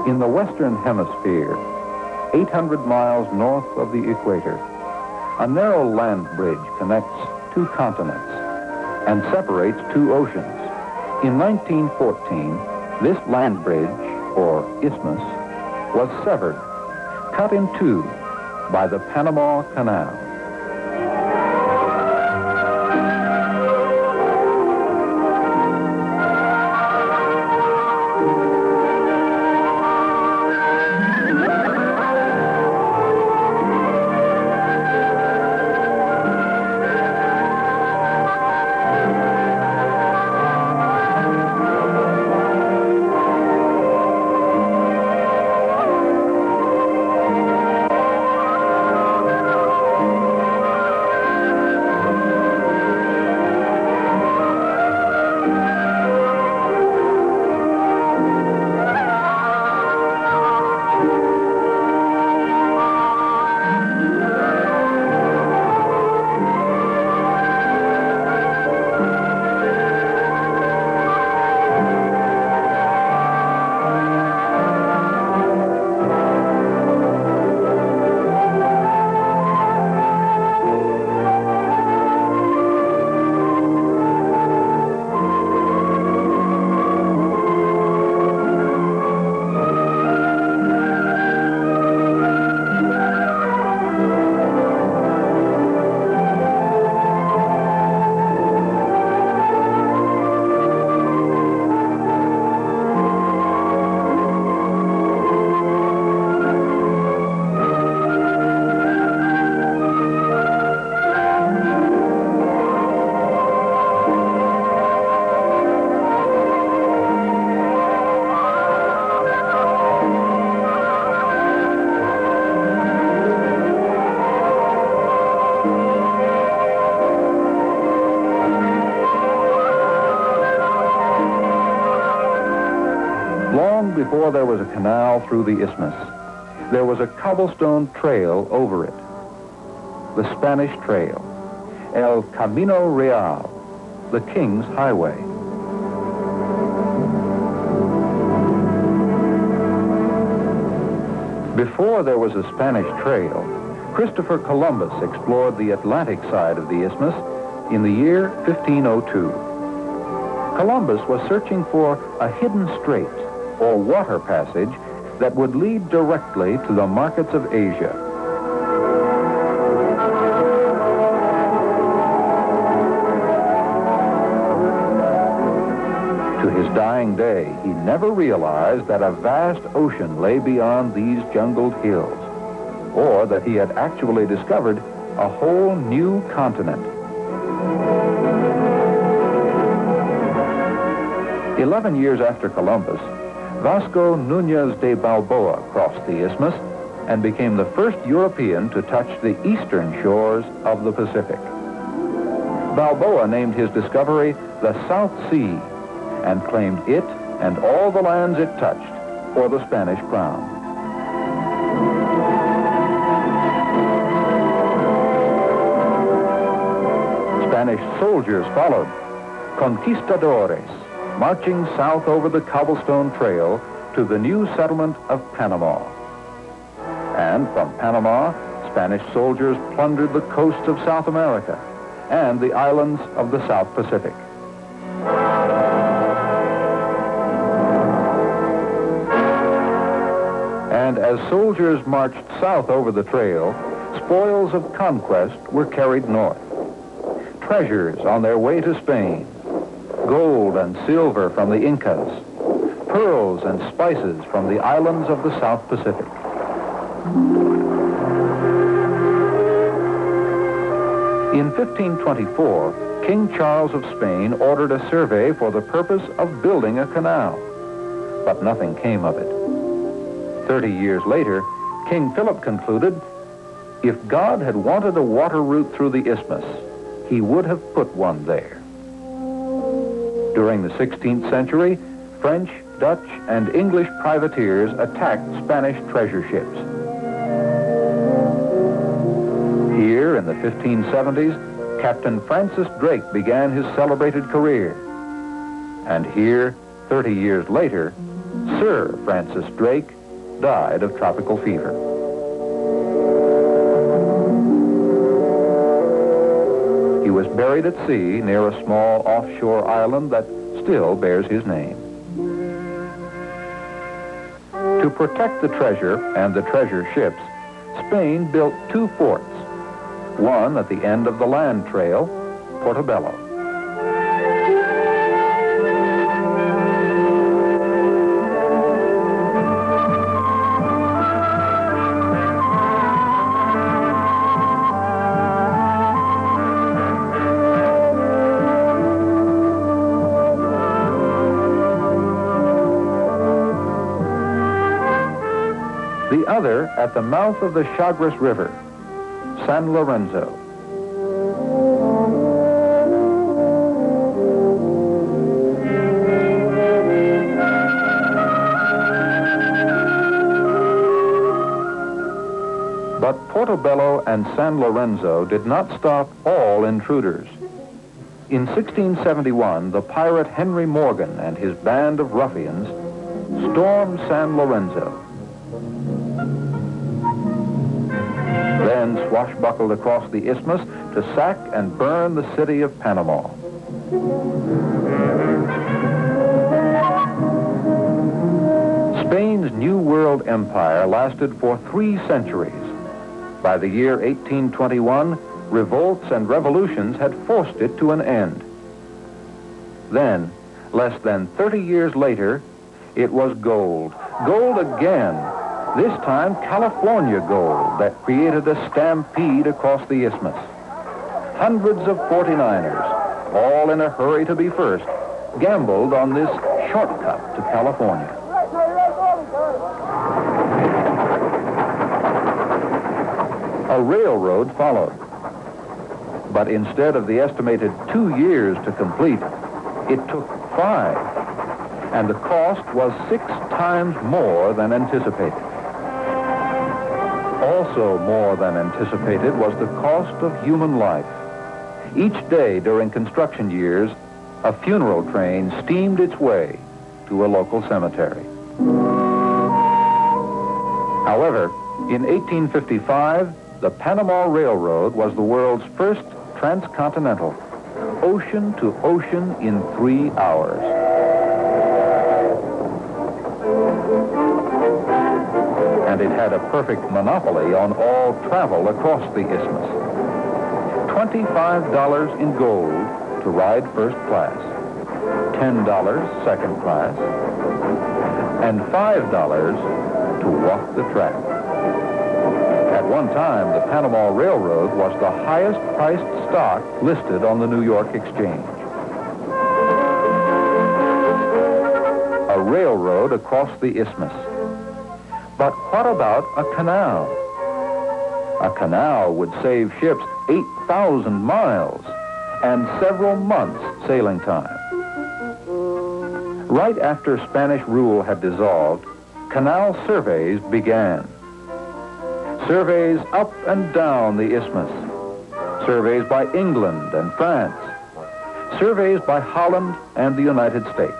In the Western Hemisphere, 800 miles north of the equator, a narrow land bridge connects two continents and separates two oceans. In 1914, this land bridge, or isthmus, was severed, cut in two by the Panama Canal. Before there was a canal through the isthmus, there was a cobblestone trail over it, the Spanish Trail, El Camino Real, the King's Highway. Before there was a Spanish Trail, Christopher Columbus explored the Atlantic side of the isthmus in the year 1502. Columbus was searching for a hidden strait or water passage that would lead directly to the markets of Asia. To his dying day, he never realized that a vast ocean lay beyond these jungled hills, or that he had actually discovered a whole new continent. 11 years after Columbus, Vasco Núñez de Balboa crossed the isthmus and became the first European to touch the eastern shores of the Pacific. Balboa named his discovery the South Sea and claimed it and all the lands it touched for the Spanish crown. Spanish soldiers followed, conquistadores, marching south over the cobblestone trail to the new settlement of Panama. And from Panama, Spanish soldiers plundered the coasts of South America and the islands of the South Pacific. And as soldiers marched south over the trail, spoils of conquest were carried north. Treasures on their way to Spain, gold and silver from the Incas, pearls and spices from the islands of the South Pacific. In 1524, King Charles of Spain ordered a survey for the purpose of building a canal, but nothing came of it. 30 years later, King Philip concluded, if God had wanted a water route through the isthmus, he would have put one there. During the 16th century, French, Dutch, and English privateers attacked Spanish treasure ships. Here in the 1570s, Captain Francis Drake began his celebrated career. And here, 30 years later, Sir Francis Drake died of tropical fever. He was buried at sea near a small offshore island that still bears his name. To protect the treasure and the treasure ships, Spain built 2 forts, one at the end of the land trail, Portobello. The other at the mouth of the Chagres River, San Lorenzo. But Portobello and San Lorenzo did not stop all intruders. In 1671, the pirate Henry Morgan and his band of ruffians stormed San Lorenzo. Then swashbuckled across the isthmus to sack and burn the city of Panama. Spain's New World Empire lasted for 3 centuries. By the year 1821, revolts and revolutions had forced it to an end. Then, less than 30 years later, it was gold. Gold again. This time, California gold that created a stampede across the isthmus. Hundreds of 49ers, all in a hurry to be first, gambled on this shortcut to California. A railroad followed. But instead of the estimated 2 years to complete, it took 5. And the cost was 6 times more than anticipated. Also more than anticipated was the cost of human life. Each day during construction years, a funeral train steamed its way to a local cemetery. However, in 1855, the Panama Railroad was the world's first transcontinental, ocean to ocean in 3 hours. And it had a perfect monopoly on all travel across the isthmus. $25 in gold to ride first class, $10 second class, and $5 to walk the track. At one time, the Panama Railroad was the highest priced stock listed on the New York Exchange. A railroad across the isthmus. But what about a canal? A canal would save ships 8,000 miles and several months sailing time. Right after Spanish rule had dissolved, canal surveys began. Surveys up and down the isthmus. Surveys by England and France. Surveys by Holland and the United States.